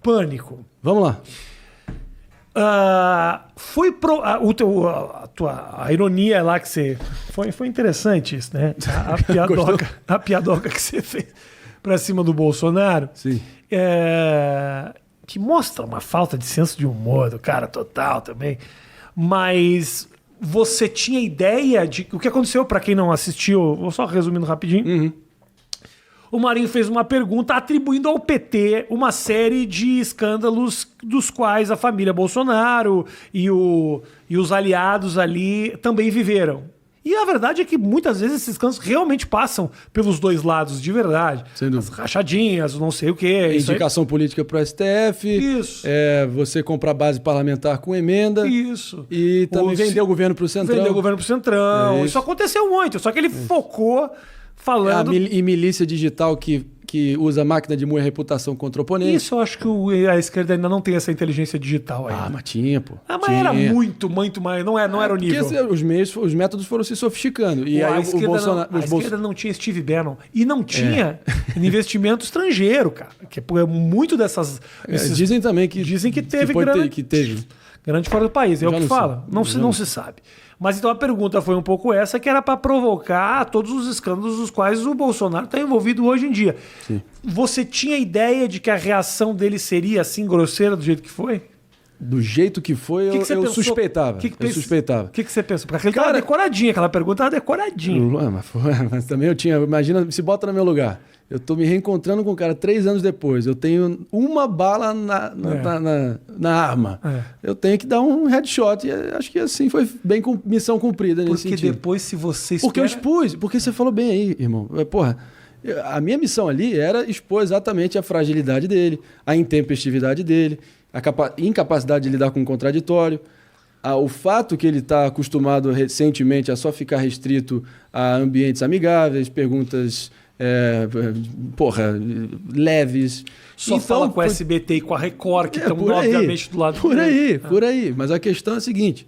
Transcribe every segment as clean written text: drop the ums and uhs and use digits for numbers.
Pânico. Vamos lá. A ironia lá que você... Foi interessante isso, né? A piadoca que você fez pra cima do Bolsonaro. Sim. Que mostra uma falta de senso de humor do cara total também. Mas você tinha ideia de... O que aconteceu, pra quem não assistiu, vou só resumindo rapidinho. Uhum. O Marinho fez uma pergunta atribuindo ao PT uma série de escândalos dos quais a família Bolsonaro e os aliados ali também viveram. E a verdade é que muitas vezes esses escândalos realmente passam pelos dois lados, de verdade. Sem dúvida. As rachadinhas, não sei o quê. Indicação política para o STF. Isso. Você comprar base parlamentar com emenda. Isso. E também vender o governo para o Centrão. Vender o governo para o Centrão. Isso aconteceu muito, só que ele focou falando... E milícia digital que usa máquina de moer reputação contra o oponente. Isso eu acho que a esquerda ainda não tem essa inteligência digital aí. Mas tinha, pô. Mas era muito mais. Não era o nível. Porque os métodos foram se sofisticando. E aí a Bolsonaro. A esquerda não tinha Steve Bannon. E não tinha investimento estrangeiro, cara. Que é muito dessas. Dizem também que. Dizem que teve grande fora do país. É o que fala. Não se sabe. Mas então a pergunta foi um pouco essa, que era para provocar todos os escândalos dos quais o Bolsonaro está envolvido hoje em dia. Sim. Você tinha ideia de que a reação dele seria assim grosseira do jeito que foi? Do jeito que foi, eu suspeitava. O que você pensou? Porque aquela decoradinha, aquela pergunta era decoradinha. Mas também eu tinha... Imagina, se bota no meu lugar. Eu tô me reencontrando com o cara 3 anos depois. Eu tenho uma bala na arma. Eu tenho que dar um headshot. E acho que assim foi bem missão cumprida nesse sentido. Porque depois, se você espera... Porque eu expus. Porque você falou bem aí, irmão. Porra, a minha missão ali era expor exatamente a fragilidade dele, a intempestividade dele, a incapacidade de lidar com o contraditório, o fato que ele está acostumado recentemente a só ficar restrito a ambientes amigáveis, perguntas... leves. Só então, fala com a SBT e com a Record, que estão obviamente do lado por aí. Mas a questão é a seguinte: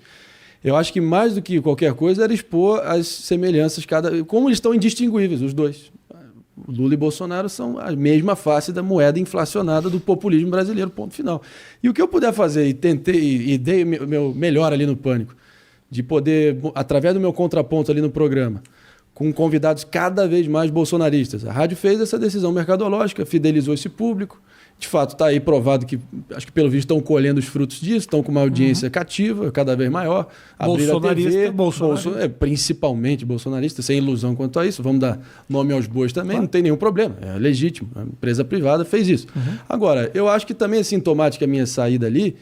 eu acho que mais do que qualquer coisa era expor as semelhanças, como eles estão indistinguíveis, os dois. Lula e Bolsonaro são a mesma face da moeda inflacionada do populismo brasileiro, ponto final. E o que eu puder fazer, e dei meu melhor ali no Pânico, de poder, através do meu contraponto ali no programa, com convidados cada vez mais bolsonaristas. A rádio fez essa decisão mercadológica, fidelizou esse público. De fato, está aí provado que, acho que pelo visto, estão colhendo os frutos disso, estão com uma audiência cativa, cada vez maior. Bolsonarista, principalmente bolsonarista, sem ilusão quanto a isso. Vamos dar nome aos bois também, não tem nenhum problema, é legítimo. A empresa privada fez isso. Agora, eu acho que também é sintomática a minha saída ali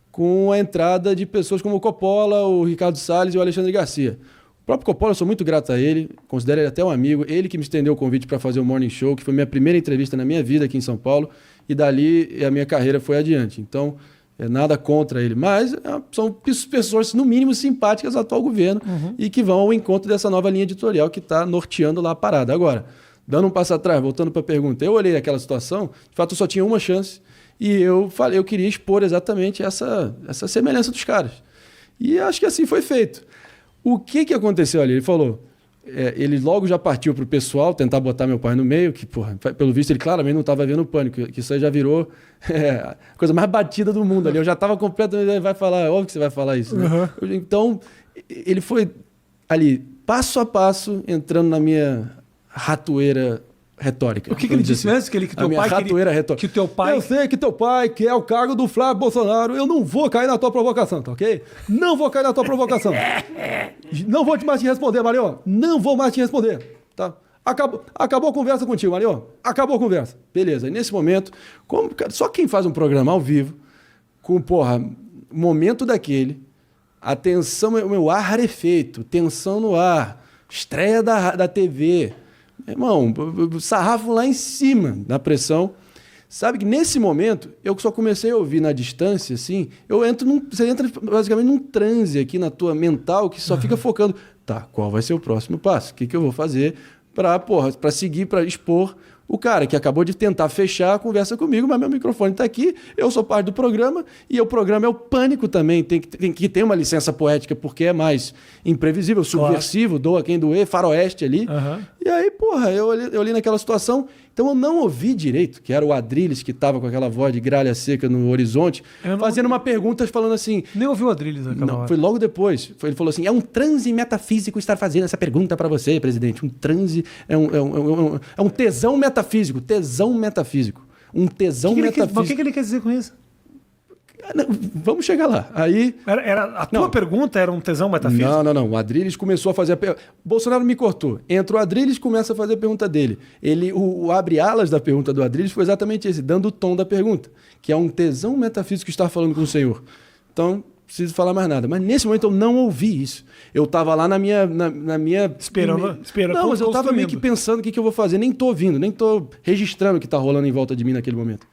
com a entrada de pessoas como o Coppola, o Ricardo Salles e o Alexandre Garcia. O próprio Coppola, eu sou muito grato a ele, considero ele até um amigo, ele que me estendeu o convite para fazer o Morning Show, que foi minha primeira entrevista na minha vida aqui em São Paulo, e dali a minha carreira foi adiante. Então, nada contra ele, mas são pessoas, no mínimo, simpáticas ao atual governo e que vão ao encontro dessa nova linha editorial que está norteando lá a parada. Agora, dando um passo atrás, voltando para a pergunta, eu olhei aquela situação, de fato eu só tinha uma chance, e eu queria expor exatamente essa semelhança dos caras. E acho que assim foi feito. O que aconteceu ali? Ele falou, ele logo já partiu para o pessoal tentar botar meu pai no meio, que, porra, pelo visto, ele claramente não estava vendo o Pânico, que isso aí já virou a coisa mais batida do mundo ali. Eu já estava completamente... Vai falar, óbvio que você vai falar isso, né? Então, ele foi ali, passo a passo, entrando na minha ratoeira retórica. O que ele disse mesmo? Que teu pai... Eu sei que teu pai quer o cargo do Flávio Bolsonaro. Eu não vou cair na tua provocação, tá ok? Não vou cair na tua provocação. Não vou mais te responder, Mario. Não vou mais te responder, tá? Acabou a conversa contigo, Mario. Acabou a conversa. Beleza. E nesse momento, só quem faz um programa ao vivo, com, momento daquele, a tensão, o meu ar rarefeito, tensão no ar, estreia da TV... Irmão, sarrafo lá em cima na pressão. Sabe que nesse momento, eu só comecei a ouvir na distância, assim, você entra basicamente num transe aqui na tua mental que só fica focando, tá, qual vai ser o próximo passo? O que eu vou fazer para seguir, para expor o cara que acabou de tentar fechar a conversa comigo, mas meu microfone está aqui, eu sou parte do programa, e o programa é o Pânico também, tem que ter uma licença poética, porque é mais imprevisível, subversivo, doa quem doer, faroeste ali. E aí, eu olhei naquela situação. Então eu não ouvi direito, que era o Adrilles, que estava com aquela voz de gralha seca no horizonte, fazendo uma pergunta falando assim... Nem ouviu o Adrilles naquela hora. Foi logo depois. Ele falou assim, é um transe metafísico estar fazendo essa pergunta para você, presidente. Um transe... É um tesão metafísico. Tesão metafísico. Um tesão metafísico. Mas o que ele quer dizer com isso? Não, vamos chegar lá. Aí... A tua pergunta era um tesão metafísico? Não. O Adrilles começou a fazer a pergunta. Bolsonaro me cortou. Entra o Adrilles e começa a fazer a pergunta dele. O abre-alas da pergunta do Adrilles foi exatamente esse, dando o tom da pergunta, que é um tesão metafísico estar falando com o senhor. Então, não preciso falar mais nada. Mas nesse momento eu não ouvi isso. Eu estava lá na minha... Esperando. Não, mas eu estava meio que pensando o que eu vou fazer. Nem estou ouvindo, nem estou registrando o que está rolando em volta de mim naquele momento.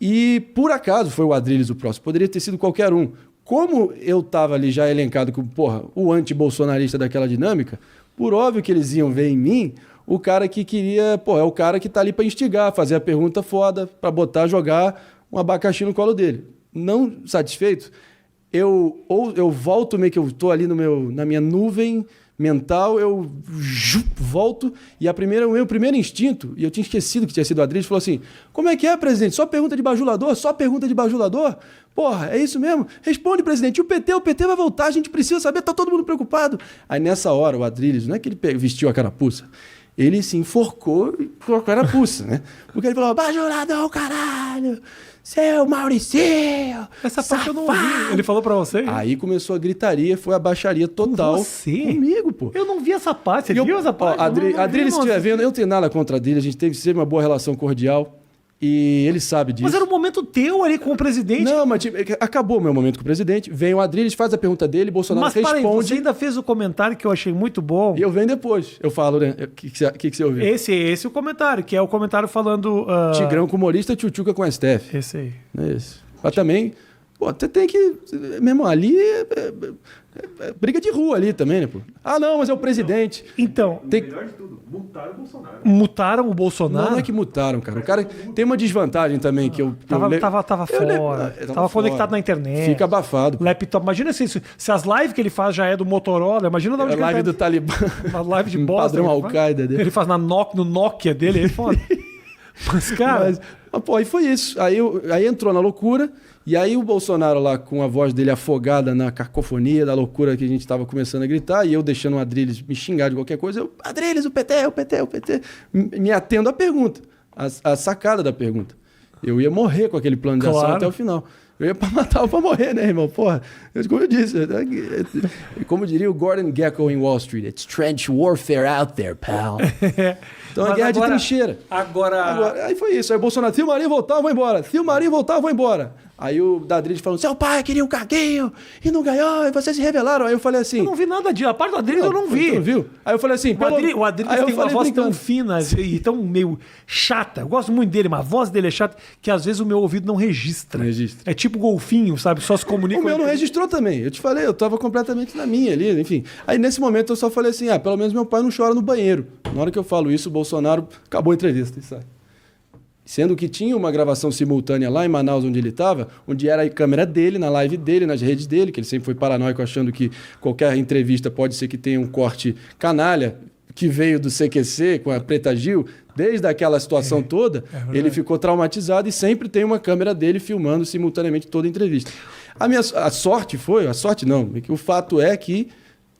E, por acaso, foi o Adrilles o próximo. Poderia ter sido qualquer um. Como eu estava ali já elencado como, o anti-bolsonarista daquela dinâmica, por óbvio que eles iam ver em mim o cara que queria... é o cara que está ali para instigar, fazer a pergunta foda, para jogar um abacaxi no colo dele. Não satisfeito, eu volto meio que eu estou ali na minha nuvem mental, eu volto e o meu primeiro instinto, e eu tinha esquecido que tinha sido o Adrilles, falou assim, como é que é, presidente? Só pergunta de bajulador? Só pergunta de bajulador? Porra, é isso mesmo? Responde, presidente, o PT vai voltar, a gente precisa saber, tá todo mundo preocupado. Aí nessa hora o Adrilles, não é que ele vestiu a carapuça, ele se enforcou e colocou a carapuça, né? Porque ele falou, bajulador, caralho! Seu Mauricinho! Essa parte eu não ouvi. Ele falou pra você? Aí começou a gritaria, foi a baixaria total. Com você? Comigo, pô. Eu não vi essa parte. Você viu essa parte? Adrilles, se estiver vendo, eu não tenho nada contra a Adrilles, a gente teve sempre uma boa relação cordial. E ele sabe disso. Mas era um momento teu ali com o presidente. Não, mas acabou o meu momento com o presidente. Vem o Adrilles, faz a pergunta dele, Bolsonaro responde. Mas você ainda fez o comentário que eu achei muito bom. E eu venho depois. Eu falo, né? O que você ouviu? Esse é o comentário, que é o comentário falando... Tigrão com humorista, tchutchuca com a Steph. Esse aí. É esse. Mas também... você tem que... Meu irmão, ali briga de rua ali também, né, pô? Ah, não, mas é o presidente. Então... O melhor de tudo, mutaram o Bolsonaro. Mutaram o Bolsonaro? Não é que mutaram, cara. O cara tem uma desvantagem também que eu... Tava fora. Tava conectado na internet. Fica abafado. Laptop. Imagina se as lives que ele faz já é do Motorola. Imagina da onde a live do Talibã. Uma live de um bosta. Padrão Al-Qaeda dele. Ele faz no Nokia dele. Ele foda. Mas, cara... Aí foi isso. Aí entrou na loucura. E aí o Bolsonaro lá com a voz dele afogada na cacofonia da loucura que a gente estava começando a gritar, e eu deixando o Adrilles me xingar de qualquer coisa, Adrilles, o PT, me atendo à pergunta, a sacada da pergunta. Eu ia morrer com aquele plano de ação até o final. Eu ia pra matar ou pra morrer, né, irmão? Porra, como eu disse, como diria o Gordon Gekko em Wall Street, it's trench warfare out there, pal. Então é guerra de trincheira. Agora... Aí foi isso. Aí o Bolsonaro, se o Marinho voltar, eu vou embora. Se o Marinho voltar, eu vou embora. Aí o Adrilles falou, seu pai queria um carguinho e não ganhou, e vocês se rebelaram. Aí eu falei assim... Eu não vi nada disso. A parte do Adrilles eu não vi. Você não viu? Aí eu falei assim... O Adrilles tem uma voz tão fina e tão meio chata. Eu gosto muito dele, mas a voz dele é chata que às vezes o meu ouvido não registra. Não registra. É tipo golfinho, sabe? Só se comunica... O meu não registrou também. Eu te falei, eu tava completamente na minha ali, enfim. Aí nesse momento eu só falei assim, pelo menos meu pai não chora no banheiro. Na hora que eu falo isso, o Bolsonaro acabou a entrevista e sai. Sendo que tinha uma gravação simultânea lá em Manaus, onde ele estava, onde era a câmera dele, na live dele, nas redes dele, que ele sempre foi paranoico achando que qualquer entrevista pode ser que tenha um corte canalha, que veio do CQC com a Preta Gil, desde aquela situação toda, ele ficou traumatizado e sempre tem uma câmera dele filmando simultaneamente toda a entrevista. A sorte não, que o fato é que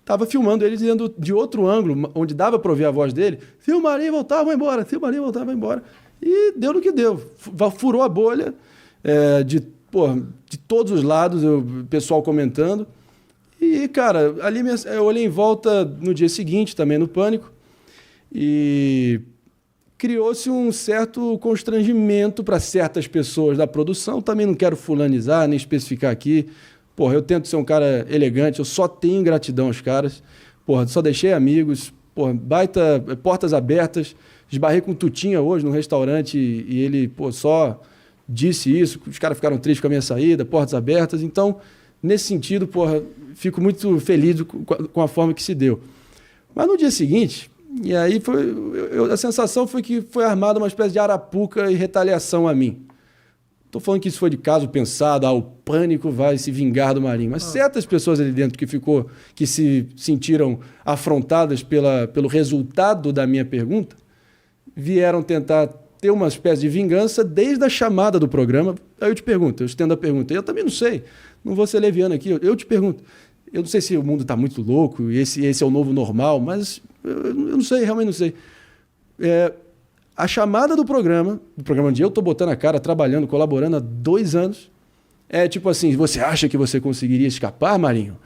estava filmando ele dizendo de outro ângulo, onde dava para ouvir a voz dele, se o Marinho voltar, vai embora, se o Marinho voltar, vai embora. E deu no que deu. Furou a bolha de todos os lados, o pessoal comentando. E, cara, ali eu olhei em volta no dia seguinte, também no Pânico, e criou-se um certo constrangimento para certas pessoas da produção. Também não quero fulanizar, nem especificar aqui. Eu tento ser um cara elegante, eu só tenho gratidão aos caras. Só deixei amigos, baita, portas abertas. Esbarrei com o Tutinha hoje no restaurante e ele, só disse isso. Os caras ficaram tristes com a minha saída, portas abertas. Então, nesse sentido, fico muito feliz com a forma que se deu. Mas no dia seguinte, e aí a sensação foi que foi armada uma espécie de arapuca e retaliação a mim. Estou falando que isso foi de caso pensado, o Pânico vai se vingar do Marinho. Mas certas pessoas ali dentro que se sentiram afrontadas pelo resultado da minha pergunta, vieram tentar ter uma espécie de vingança desde a chamada do programa. Aí eu te pergunto, eu estendo a pergunta. Eu também não sei, não vou ser leviano aqui. Eu te pergunto, eu não sei se o mundo está muito louco e esse é o novo normal, mas eu não sei, realmente não sei. A chamada do programa onde eu estou botando a cara, trabalhando, colaborando há 2 anos, é tipo assim, você acha que você conseguiria escapar, Marinho?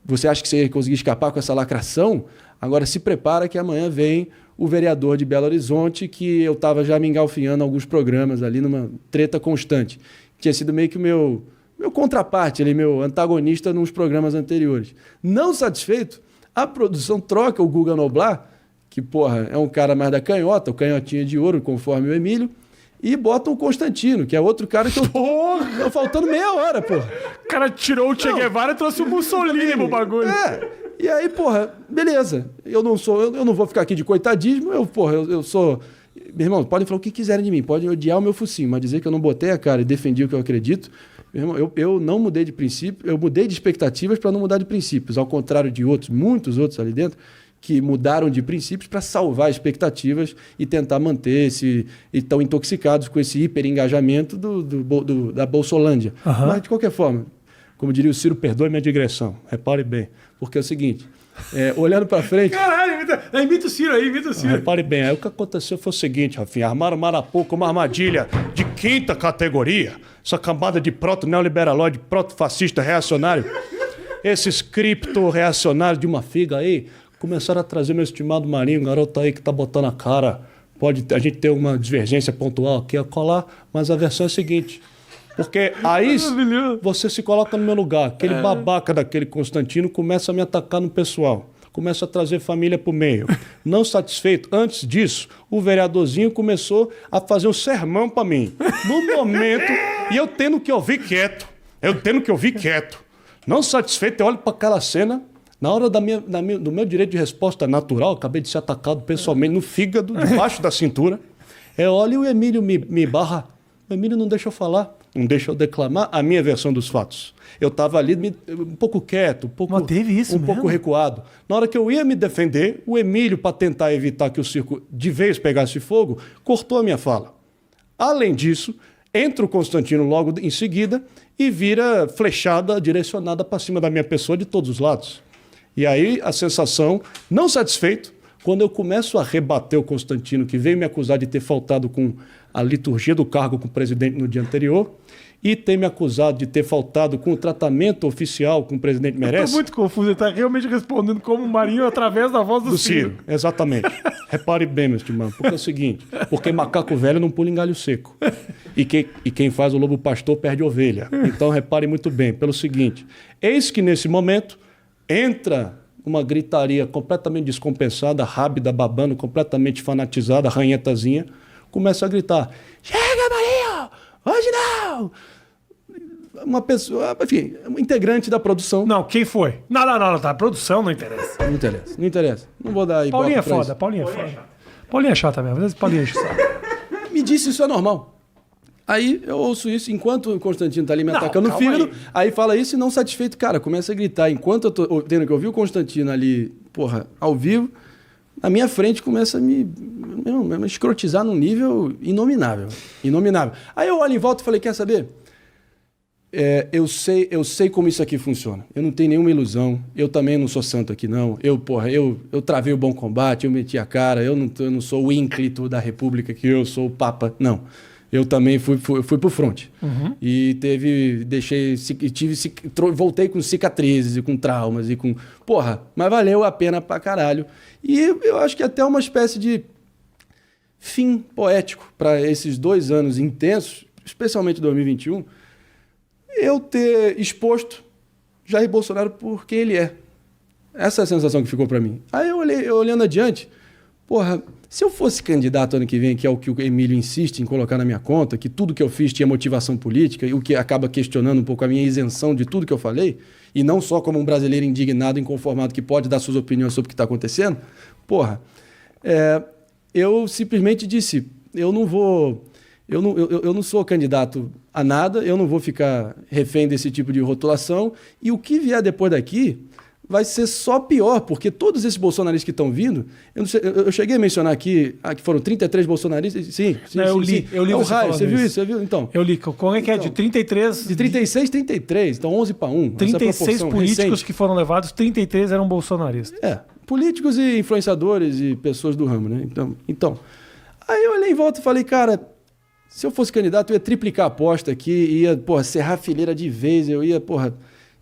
Você acha que você ia conseguir escapar com essa lacração? Agora se prepara que amanhã vem o vereador de Belo Horizonte, que eu estava já me engalfinhando alguns programas ali numa treta constante. Tinha sido meio que o meu contraparte, ali, meu antagonista nos programas anteriores. Não satisfeito, a produção troca o Guga Noblar, que, porra, é um cara mais da canhota, o canhotinha de ouro, conforme o Emílio, e bota o Constantino, que é outro cara que eu tô faltando meia hora, porra. O cara tirou o Che Guevara e trouxe o Mussolini pro bagulho. E aí, porra, beleza. Eu não vou ficar aqui de coitadismo, eu sou... Meu irmão, podem falar o que quiserem de mim, podem odiar o meu focinho, mas dizer que eu não botei a cara e defendi o que eu acredito, meu irmão, eu não mudei de princípio, eu mudei de expectativas para não mudar de princípios, ao contrário de outros, muitos outros ali dentro, que mudaram de princípios para salvar expectativas e tentar manter e estão intoxicados com esse hiperengajamento da Bolsolândia. Uhum. Mas, de qualquer forma, como diria o Ciro, perdoe minha digressão, repare bem, porque é o seguinte, olhando para frente... Caralho, imita o Ciro aí, imita o Ciro. Repare bem, aí o que aconteceu foi o seguinte, Rafinha, armaram Marapô com uma armadilha de 5ª categoria, essa cambada de proto-neoliberalóide, proto-fascista reacionário, esses cripto-reacionários de uma figa aí, começaram a trazer meu estimado Marinho, garoto aí que tá botando a cara. Pode a gente ter uma divergência pontual aqui a colar, mas a versão é a seguinte. Porque aí você se coloca no meu lugar. Aquele babaca daquele Constantino começa a me atacar no pessoal. Começa a trazer família pro meio. Não satisfeito, antes disso, o vereadorzinho começou a fazer um sermão para mim. No momento, e eu tendo que ouvir quieto. Não satisfeito, eu olho para aquela cena... Na hora do meu direito de resposta natural, acabei de ser atacado pessoalmente no fígado, debaixo da cintura. Olha, o Emílio me barra. O Emílio não deixa eu falar, não deixa eu declamar a minha versão dos fatos. Eu estava ali um pouco quieto, um pouco recuado. Na hora que eu ia me defender, o Emílio, para tentar evitar que o circo de vez pegasse fogo, cortou a minha fala. Além disso, entra o Constantino logo em seguida e vira flechada direcionada para cima da minha pessoa de todos os lados. E aí a sensação, não satisfeito, quando eu começo a rebater o Constantino, que veio me acusar de ter faltado com a liturgia do cargo com o presidente no dia anterior, e ter me acusado de ter faltado com o tratamento oficial que o presidente merece. Eu tô muito confuso, ele tá realmente respondendo como o Marinho através da voz do Ciro. Exatamente. Repare bem, meu estimado, porque é o seguinte, porque macaco velho não pula em galho seco. E quem faz o lobo pastor perde ovelha. Então repare muito bem, pelo seguinte, eis que nesse momento entra uma gritaria completamente descompensada, rábida, babando, completamente fanatizada, ranhetazinha, começa a gritar, chega, Marinho! Hoje não! Uma pessoa, enfim, um integrante da produção. Não, quem foi? Não, tá. A produção não interessa. Não interessa. Não vou dar Paulinho é foda, Paulinho é foda. Paulinho é chata mesmo, às vezes Paulinho é chata. Me disse isso é normal. Aí eu ouço isso enquanto o Constantino tá ali me atacando no fígado, aí fala isso e não satisfeito, cara, começa a gritar. Enquanto eu tô tendo que ouvir o Constantino ali, porra, ao vivo, na minha frente começa a me escrotizar num nível inominável. Aí eu olho em volta e falei, quer saber? Eu sei como isso aqui funciona. Eu não tenho nenhuma ilusão. Eu também não sou santo aqui, não. Eu travei o bom combate, eu meti a cara. Eu não sou o ínclito da República, que eu sou o Papa. Não. Eu também fui pro front. Uhum. E voltei com cicatrizes e com traumas e com... Porra, mas valeu a pena pra caralho. E eu acho que até uma espécie de fim poético para esses 2 anos intensos, especialmente 2021, eu ter exposto Jair Bolsonaro por quem ele é. Essa é a sensação que ficou para mim. Aí eu olhando adiante, porra, se eu fosse candidato ano que vem, que é o que o Emílio insiste em colocar na minha conta, que tudo que eu fiz tinha motivação política, e o que acaba questionando um pouco a minha isenção de tudo que eu falei, e não só como um brasileiro indignado, inconformado, que pode dar suas opiniões sobre o que está acontecendo, porra, eu simplesmente disse, eu não sou candidato a nada, eu não vou ficar refém desse tipo de rotulação, e o que vier depois daqui vai ser só pior, porque todos esses bolsonaristas que estão vindo, eu cheguei a mencionar aqui que foram 33 bolsonaristas, sim, Não, eu li é o você raio, falando você viu isso. isso? Você viu? Então, Eu li. Como é que é? De 33... de 36, 33, então 11 para 1. 36 políticos que foram levados, 33 eram bolsonaristas. Políticos e influenciadores e pessoas do ramo, né? Então, aí eu olhei em volta e falei, cara, se eu fosse candidato, eu ia triplicar a aposta aqui, ia, serrar a fileira de vez, eu ia,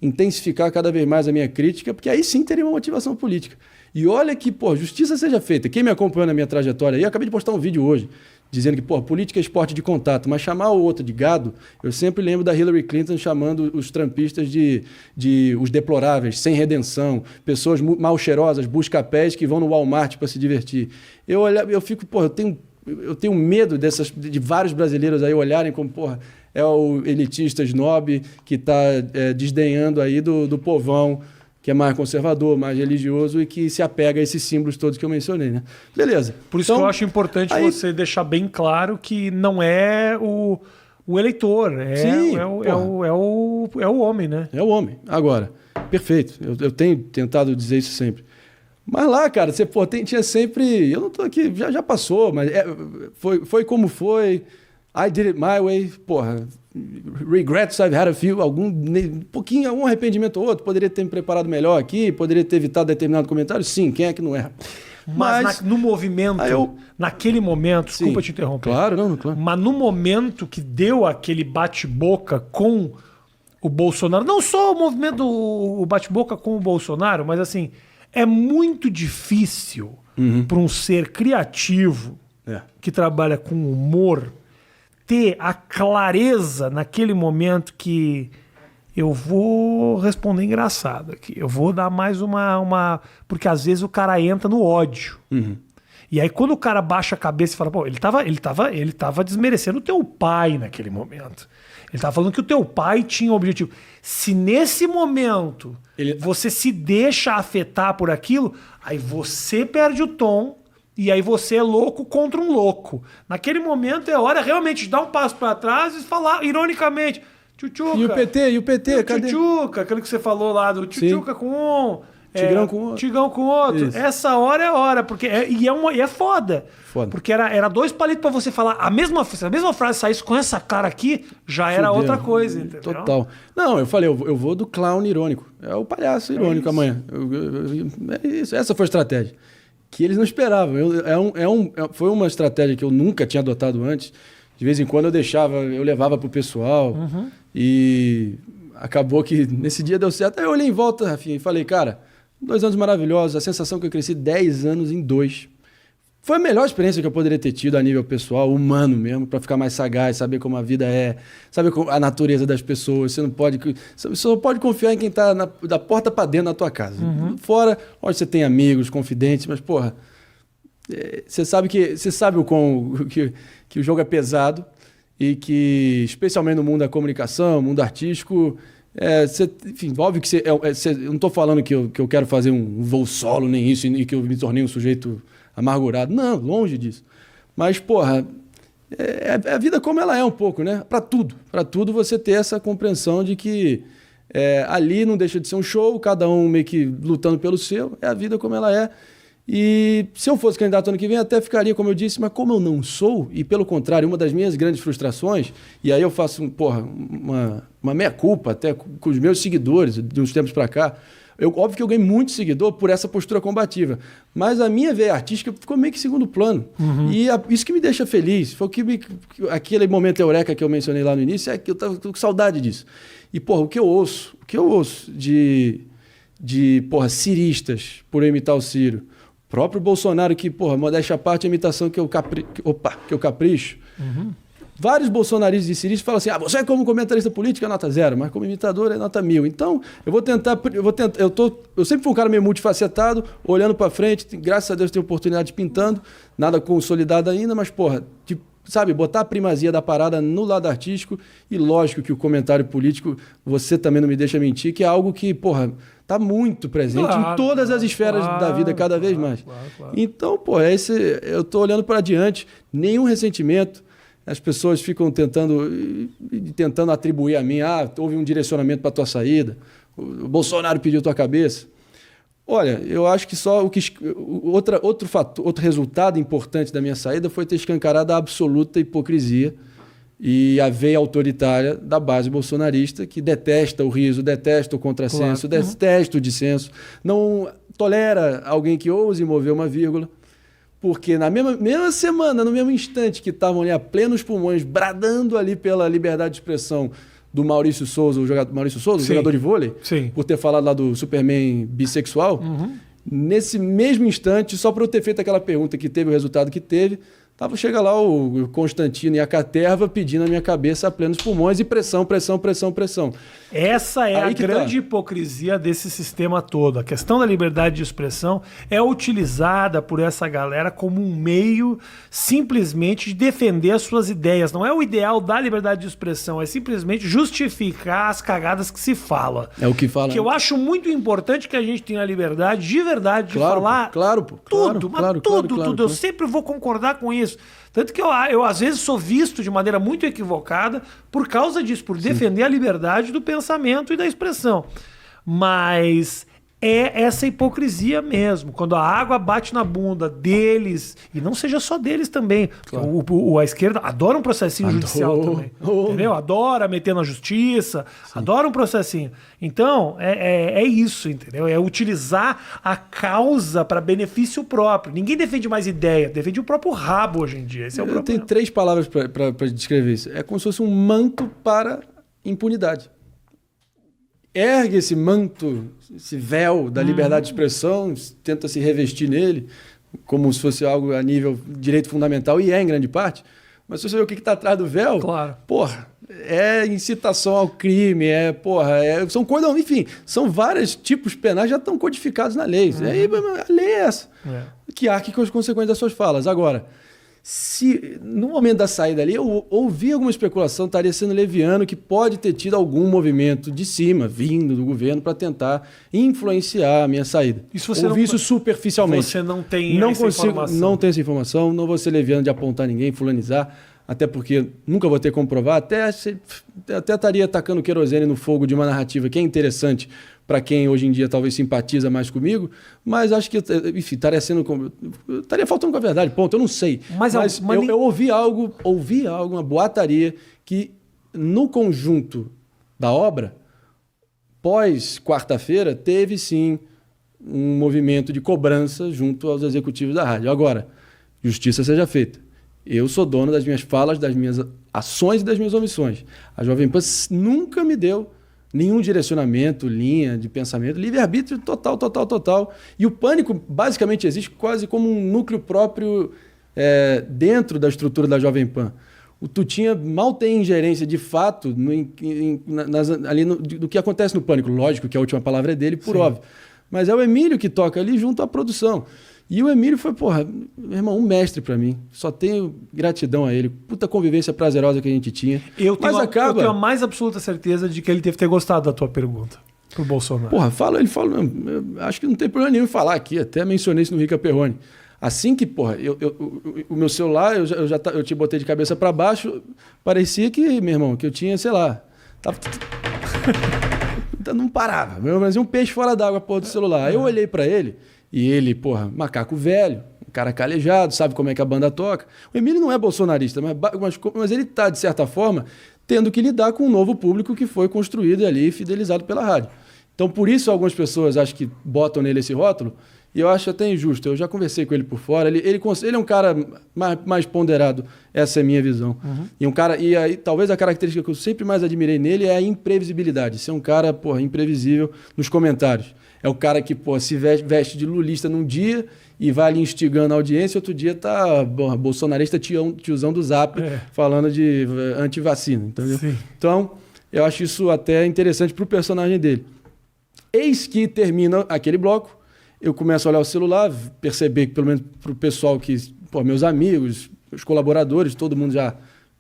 intensificar cada vez mais a minha crítica, porque aí sim teria uma motivação política. E olha que, justiça seja feita. Quem me acompanhou na minha trajetória aí, eu acabei de postar um vídeo hoje, dizendo que, política é esporte de contato, mas chamar o outro de gado, eu sempre lembro da Hillary Clinton chamando os trumpistas de os deploráveis, sem redenção, pessoas mal cheirosas, busca-pés que vão no Walmart para se divertir. Eu fico, eu tenho medo de vários brasileiros aí olharem como, é o elitista snob que está desdenhando aí do povão, que é mais conservador, mais religioso e que se apega a esses símbolos todos que eu mencionei, né? Beleza. Por isso que eu acho importante você deixar bem claro que não é o eleitor, é o homem, né? É o homem. Agora, perfeito. Eu tenho tentado dizer isso sempre. Mas lá, cara, você tinha sempre... Eu não tô aqui, já passou, mas foi como foi. I did it my way. Regrets I've had a few. Algum arrependimento ou outro. Poderia ter me preparado melhor aqui, poderia ter evitado determinado comentário. Sim, quem é que não erra? Mas no movimento, naquele momento, desculpa te interromper. Claro. Mas no momento que deu aquele bate-boca com o Bolsonaro, não só o movimento, o bate-boca com o Bolsonaro, mas assim, é muito difícil para um ser criativo que trabalha com humor ter a clareza naquele momento que eu vou responder engraçado aqui. Eu vou dar mais uma... Porque às vezes o cara entra no ódio. E aí quando o cara baixa a cabeça e fala, ele tava desmerecendo o teu pai naquele momento. Ele tava falando que o teu pai tinha um objetivo. Se nesse momento você se deixa afetar por aquilo, aí você perde o tom. E aí você é louco contra um louco. Naquele momento é hora realmente de dar um passo para trás e falar ironicamente, Tchutchuca. E o PT, cadê? Tchutchuca, aquilo que você falou lá do Tchutchuca com um... Tigrão com outro. Tigrão com outro. Isso. Essa hora é hora, porque é foda. Porque era 2 palitos pra você falar. Se a mesma frase saísse com essa cara aqui, já era outra coisa, entendeu? Total. Não, eu falei, eu vou do clown irônico. É o palhaço irônico amanhã. É isso. Essa foi a estratégia. Que eles não esperavam. Foi uma estratégia que eu nunca tinha adotado antes. De vez em quando eu levava pro pessoal. E acabou que nesse dia deu certo. Aí eu olhei em volta, Rafinha, e falei, cara, 2 anos maravilhosos. A sensação que eu cresci 10 anos em 2. Foi a melhor experiência que eu poderia ter tido a nível pessoal, humano mesmo, para ficar mais sagaz, saber como a vida é, saber a natureza das pessoas. Você só pode confiar em quem está da porta para dentro da tua casa. Fora, onde você tem amigos, confidentes, mas, você sabe que o jogo é pesado e que, especialmente no mundo da comunicação, mundo artístico, enfim, óbvio que eu não estou falando que eu quero fazer um voo solo, nem isso, e que eu me tornei um sujeito amargurado. Não, longe disso. Mas, a vida como ela é um pouco, né? Para tudo você ter essa compreensão de que ali não deixa de ser um show, cada um meio que lutando pelo seu, é a vida como ela é. E se eu fosse candidato ano que vem, até ficaria, como eu disse, mas como eu não sou, e pelo contrário, uma das minhas grandes frustrações, e aí eu faço uma meia-culpa até com os meus seguidores de uns tempos para cá. Óbvio que eu ganhei muito seguidor por essa postura combativa, mas a minha veia artística ficou meio que em segundo plano. E isso que me deixa feliz. Foi aquele momento eureka que eu mencionei lá no início, que eu tava com saudade disso. E, o que eu ouço de ciristas por eu imitar o Ciro, o próprio Bolsonaro que, modéstia à parte, a imitação que eu capricho. Vários bolsonaristas e ciristas falam assim, você como comentarista político é nota 0, mas como imitador é nota 1000. Então, eu sempre fui um cara meio multifacetado, olhando para frente, graças a Deus tenho oportunidade pintando, nada consolidado ainda, mas, botar a primazia da parada no lado artístico e lógico que o comentário político, você também não me deixa mentir, que é algo que, tá muito presente em todas as esferas da vida, cada vez mais. Claro. Então, eu tô olhando para adiante, nenhum ressentimento. As pessoas ficam tentando atribuir a mim, houve um direcionamento para tua saída, o Bolsonaro pediu tua cabeça. Olha, eu acho que só outro resultado importante da minha saída foi ter escancarado a absoluta hipocrisia e a veia autoritária da base bolsonarista, que detesta o riso, detesta o contrassenso, detesta o dissenso, não tolera alguém que ouse mover uma vírgula, porque na mesma semana, no mesmo instante que estavam ali a plenos pulmões, bradando ali pela liberdade de expressão do Maurício Souza, o jogador de vôlei, por ter falado lá do Superman bissexual, nesse mesmo instante, só para eu ter feito aquela pergunta que teve o resultado que teve, chega lá o Constantino e a Caterva pedindo a minha cabeça a plenos pulmões e pressão. Essa é a grande hipocrisia desse sistema todo. A questão da liberdade de expressão é utilizada por essa galera como um meio simplesmente de defender as suas ideias. Não é o ideal da liberdade de expressão, é simplesmente justificar as cagadas que se fala. É o que fala. Que eu acho muito importante que a gente tenha a liberdade, de verdade, de falar tudo. Eu sempre vou concordar com isso. Tanto que eu às vezes sou visto de maneira muito equivocada por causa disso, por defender a liberdade do pensamento e da expressão. Mas é essa hipocrisia mesmo. Quando a água bate na bunda deles, e não seja só deles também. Claro. A esquerda adora um processinho judicial também. Entendeu? Adora meter na justiça, adora um processinho. Então, é isso, entendeu? É utilizar a causa para benefício próprio. Ninguém defende mais ideia, defende o próprio rabo hoje em dia. Esse é o problema. Eu tenho 3 palavras para descrever isso. É como se fosse um manto para impunidade. Ergue esse manto, esse véu da liberdade de expressão, tenta se revestir nele, como se fosse algo a nível direito fundamental, e é em grande parte. Mas se você ver o que está atrás do véu, é incitação ao crime, são coisas, enfim, são vários tipos penais já estão codificados na lei. Aí a lei é essa, que arque com as consequências das suas falas. Agora, se no momento da saída ali eu ouvi alguma especulação, estaria sendo leviano, que pode ter tido algum movimento de cima, vindo do governo, para tentar influenciar a minha saída. Ouvi isso superficialmente. Você não tem essa informação. Não tenho essa informação, não vou ser leviano de apontar ninguém, fulanizar, até porque nunca vou ter como provar, até estaria tacando querosene no fogo de uma narrativa que é interessante para quem hoje em dia talvez simpatiza mais comigo, mas acho que, enfim, estaria faltando com a verdade, ponto, eu não sei. Mas eu ouvi algo, uma boataria que no conjunto da obra, pós quarta-feira, teve sim um movimento de cobrança junto aos executivos da rádio. Agora, justiça seja feita. Eu sou dono das minhas falas, das minhas ações e das minhas omissões. A Jovem Pan nunca me deu nenhum direcionamento, linha de pensamento, livre-arbítrio total. E o pânico basicamente existe quase como um núcleo próprio dentro da estrutura da Jovem Pan. O Tutinha mal tem ingerência de fato do que acontece no pânico. Lógico que a última palavra é dele, por óbvio. Mas é o Emílio que toca ali junto à produção. E o Emílio foi, meu irmão, um mestre pra mim. Só tenho gratidão a ele. Puta convivência prazerosa que a gente tinha. Eu tenho a mais absoluta certeza de que ele deve ter gostado da tua pergunta pro Bolsonaro. Ele fala, acho que não tem problema nenhum em falar aqui. Até mencionei isso no Rica Perrone. Assim que, o meu celular, eu te botei de cabeça pra baixo, parecia que, meu irmão, que eu tinha, sei lá, não parava. Mas um peixe fora d'água, do celular. Aí eu olhei pra ele, e ele, macaco velho, um cara calejado, sabe como é que a banda toca. O Emílio não é bolsonarista, mas ele está, de certa forma, tendo que lidar com um novo público que foi construído ali e fidelizado pela rádio. Então, por isso, algumas pessoas acho que botam nele esse rótulo, e eu acho até injusto. Eu já conversei com ele por fora, ele é um cara mais ponderado, essa é a minha visão. E aí, talvez a característica que eu sempre mais admirei nele é a imprevisibilidade, ser um cara, imprevisível nos comentários. É o cara que, se veste de lulista num dia e vai ali instigando a audiência, outro dia tá bolsonarista tiozão do Zap falando de antivacina, entendeu? Sim. Então, eu acho isso até interessante pro personagem dele. Eis que termina aquele bloco, eu começo a olhar o celular, perceber que, pelo menos pro pessoal que, meus amigos, os colaboradores, todo mundo já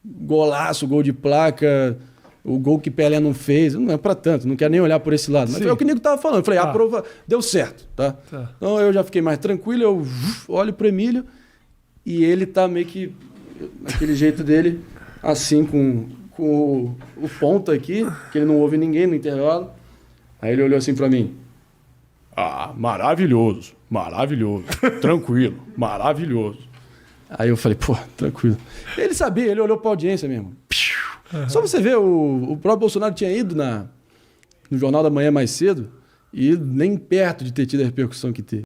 golaço, gol de placa, o gol que Pelé não fez, não é para tanto, não quero nem olhar por esse lado. Mas foi o que o Nico estava falando. Eu falei, a prova deu certo, tá? Então eu já fiquei mais tranquilo, eu olho pro Emílio e ele tá meio que, aquele jeito dele, assim, com o ponto aqui, que ele não ouve ninguém no intervalo. Aí ele olhou assim para mim. Ah, maravilhoso, maravilhoso. Tranquilo, maravilhoso. Aí eu falei, pô, tranquilo. Ele sabia, ele olhou pra audiência mesmo. Só você ver, o próprio Bolsonaro tinha ido no Jornal da Manhã mais cedo e nem perto de ter tido a repercussão que teve.